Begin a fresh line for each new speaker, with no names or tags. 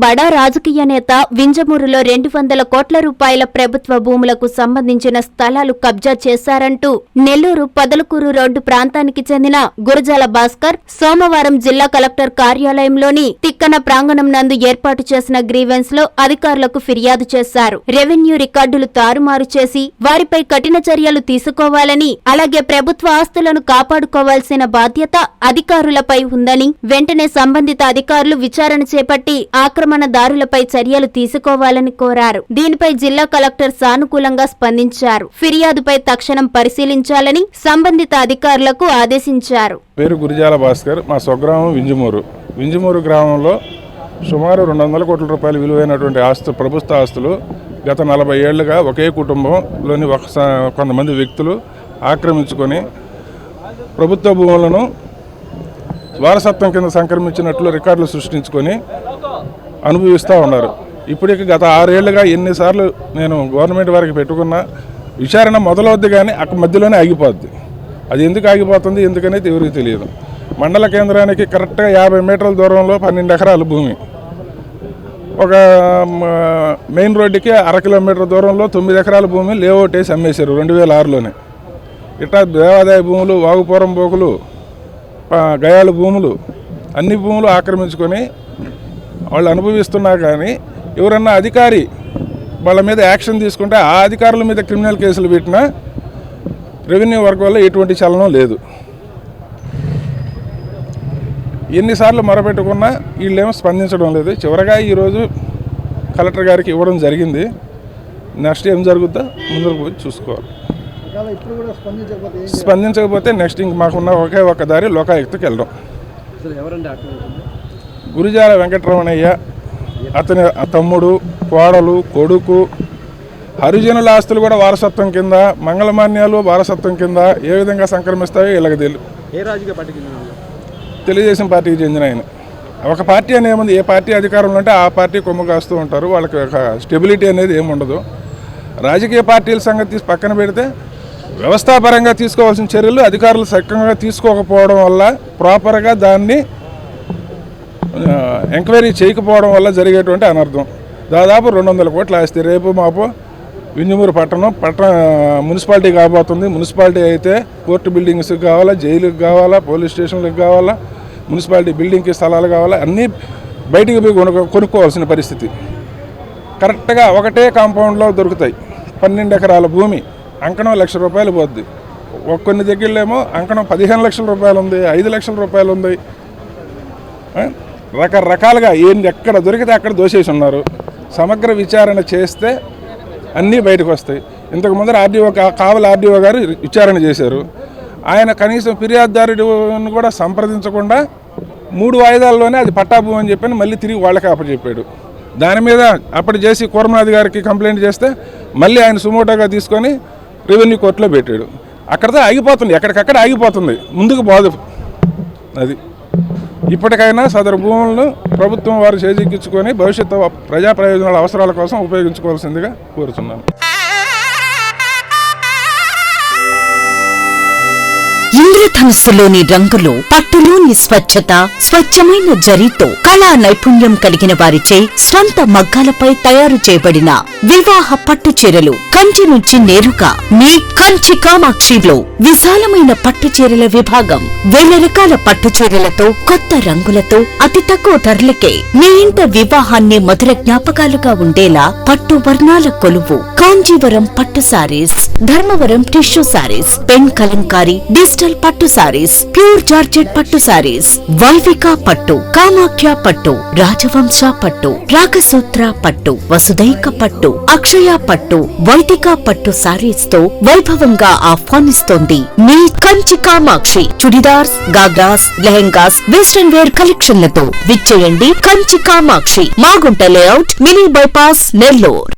బడా రాజకీయ నేత వింజమూరులో 200 కోట్ల రూపాయల ప్రభుత్వ భూములకు సంబంధించిన స్థలాలు కబ్జా చేశారంటూ నెల్లూరు పొదలకూరు రోడ్డు ప్రాంతానికి చెందిన గురజాల భాస్కర్ సోమవారం జిల్లా కలెక్టర్ కార్యాలయంలోని తిక్కన ప్రాంగణం నందు ఏర్పాటు చేసిన గ్రీవెన్స్ లో అధికారులకు ఫిర్యాదు చేశారు. రెవెన్యూ రికార్డులు తారుమారు చేసి వారిపై కఠిన చర్యలు తీసుకోవాలని, అలాగే ప్రభుత్వ ఆస్తులను కాపాడుకోవాల్సిన బాధ్యత అధికారులపై ఉందని, వెంటనే సంబంధిత అధికారులు విచారణ చేపట్టి ఆక్రమణదారులపై చర్యలు తీసుకోవాలని కోరారు. దీనిపై జిల్లా కలెక్టర్ సానుకూలంగా స్పందించారు. ఫిర్యాదుపై తక్షణం పరిశీలించాలని సంబంధిత అధికారులకు ఆదేశించారు.
పేరు గురజాల భాస్కర్, మా స్వగ్రామం వింజమూరు గ్రామంలో సుమారు 200 కోట్ల రూపాయల విలువైనటువంటి ప్రభుత్వ ఆస్తులు గత 40 ఏళ్లుగా ఒకే కుటుంబంలోని కొంతమంది వ్యక్తులు ఆక్రమించుకొని ప్రభుత్వ భూములను వారసత్వం కింద సంక్రమించినట్లు రికార్డులు సృష్టించుకొని అనుభవిస్తూ ఉన్నారు. ఇప్పటికి గత 6 ఏళ్లుగా ఎన్నిసార్లు నేను గవర్నమెంట్ వారికి పెట్టుకున్న విచారణ మొదలవుద్ది, కానీ అక్కడ మధ్యలోనే ఆగిపోద్ది. అది ఎందుకు ఆగిపోతుంది, ఎందుకనేది ఎవరికి తెలియదు. మండల కేంద్రానికి కరెక్ట్గా 50 మీటర్ల దూరంలో 12 ఎకరాల భూమి, ఒక మెయిన్ రోడ్డుకి 1/2 కిలోమీటర్ దూరంలో 9 ఎకరాల భూమి లేఅవుట్ వేసి అమ్మేశారు 2006లోనే. ఇట్లా దేవాదాయ భూములు, వాగుపురం బోకులు, గయాల భూములు, అన్ని భూములు ఆక్రమించుకొని వాళ్ళు అనుభవిస్తున్నా కానీ ఎవరన్నా అధికారి వాళ్ళ మీద యాక్షన్ తీసుకుంటే ఆ అధికారుల మీద క్రిమినల్ కేసులు పెట్టినా రెవెన్యూ వర్క్ వల్ల ఎటువంటి చలనం లేదు. ఎన్నిసార్లు మొరపెట్టుకున్నా వీళ్ళేమో స్పందించడం లేదు. చివరగా ఈరోజు కలెక్టర్ గారికి ఇవ్వడం జరిగింది. నెక్స్ట్ ఏం జరుగుద్దో ముందుకు పోయి చూసుకోవాలి. స్పందించకపోతే నెక్స్ట్ ఇంక మాకున్న ఒకే ఒక దారి లోకాయుక్తకి వెళ్ళడం. గురజాల వెంకటరమణయ్య, అతని తమ్ముడు, కోడలు, కొడుకు, హరిజనుల ఆస్తులు కూడా వారసత్వం కింద, మంగళమాన్యాలు వారసత్వం కింద ఏ విధంగా సంక్రమిస్తాయో వీళ్ళకి తెలియదు. తెలుగుదేశం పార్టీకి చెందిన ఆయన. ఒక పార్టీ అని ఏముంది, ఏ పార్టీ అధికారంలో ఉంటే ఆ పార్టీ కొమ్ము కాస్తూ ఉంటారు. వాళ్ళకి ఒక స్టెబిలిటీ అనేది ఏముండదు. రాజకీయ పార్టీల సంగతి పక్కన పెడితే వ్యవస్థాపరంగా తీసుకోవాల్సిన చర్యలు అధికారులు సక్రమంగా తీసుకోకపోవడం వల్ల, ప్రాపర్గా దాన్ని ఎంక్వైరీ చేయకపోవడం వల్ల జరిగేటువంటి అనర్థం. దాదాపు 200 కోట్ల ఆస్తి రేపు మాపు వింజమూరు పట్టణం మున్సిపాలిటీ కాబోతుంది. మున్సిపాలిటీ అయితే కోర్టు బిల్డింగ్స్కి కావాలా, జైలుకి కావాలా, పోలీస్ స్టేషన్లకు కావాలా, మున్సిపాలిటీ బిల్డింగ్కి స్థలాలు కావాలా, అన్నీ బయటికి పోయి కొనుక్కోవాల్సిన పరిస్థితి. కరెక్ట్గా ఒకటే కాంపౌండ్లో దొరుకుతాయి. 12 ఎకరాల భూమి అంకణం 1 లక్ష రూపాయలు పోద్ది. కొన్ని దగ్గరలేమో అంకణం 15 లక్షల రూపాయలు ఉంది, 5 లక్షల రూపాయలు ఉంది. రకరకాలుగా ఎక్కడ దొరికితే అక్కడ దోషేసి ఉన్నారు. సమగ్ర విచారణ చేస్తే అన్నీ బయటకు వస్తాయి. ఇంతకుముందర కావలి ఆర్డీఓ గారు విచారణ చేశారు. ఆయన కనీసం ఫిర్యాదుదారుడిని కూడా సంప్రదించకుండా 3 వాయిదాల్లోనే అది పట్టాభూమి అని చెప్పి మళ్ళీ తిరిగి వాళ్ళకి అప్పచెప్పాడు. దాని మీద అప్పటి చేసి కూర్మనాథ్ గారికి కంప్లైంట్ చేస్తే మళ్ళీ ఆయన సుమోటోగా తీసుకొని రెవెన్యూ కోర్టులో పెట్టాడు. అక్కడితో ఆగిపోతుంది, ఎక్కడికక్కడ ఆగిపోతుంది, ముందుకు పోదు. అది ఇప్పటికైనా సదరు భూములను ప్రభుత్వం వారు చేజిక్కించుకొని భవిష్యత్తు ప్రజా ప్రయోజనాల అవసరాల కోసం ఉపయోగించుకోవాల్సిందిగా కోరుతున్నాను.
ఇంద్రధనుస్సులోని రంగులు, పట్టులోని స్వచ్ఛత, స్వచ్ఛమైన జరీతో కళా నైపుణ్యం కలిగిన వారిచే స్వంత మగ్గాలపై తయారు చేయబడిన వివాహ పట్టు చీరలు కంచి నుంచి నేరుగా మీ కంచి కామాక్షిలో విశాలమైన పట్టు చీరల విభాగం. 1000 రకాల పట్టు చీరలతో, కొత్త రంగులతో, అతి తక్కువ ధరలకే మీ ఇంట వివాహాన్ని మధుర జ్ఞాపకాలుగా ఉండేలా పట్టు వర్ణాల కొలువు. కాంజీవరం పట్టు saris, Dharmavaram tissue saris, pen Kalamkari, digital పట్టు సారీస్, ప్యూర్ జార్జెట్ పట్టు సారీస్, వైవిక పట్టు, కామాఖ్య పట్టు, రాజవంశ పట్టు, రాగసూత్ర పట్టు, వసుదైక పట్టు, అక్షయ పట్టు, వైదిక పట్టు సారీస్ తో వైభవంగా ఆహ్వానిస్తోంది మీ కంచి కామాక్షి. చుడిదార్స్, గాగ్రాస్, లెహెంగాస్, వెస్టర్న్ వేర్ కలెక్షన్లతో విచ్చేయండి Kanchi Kamakshi, Magunta layout, mini bypass, Nellore.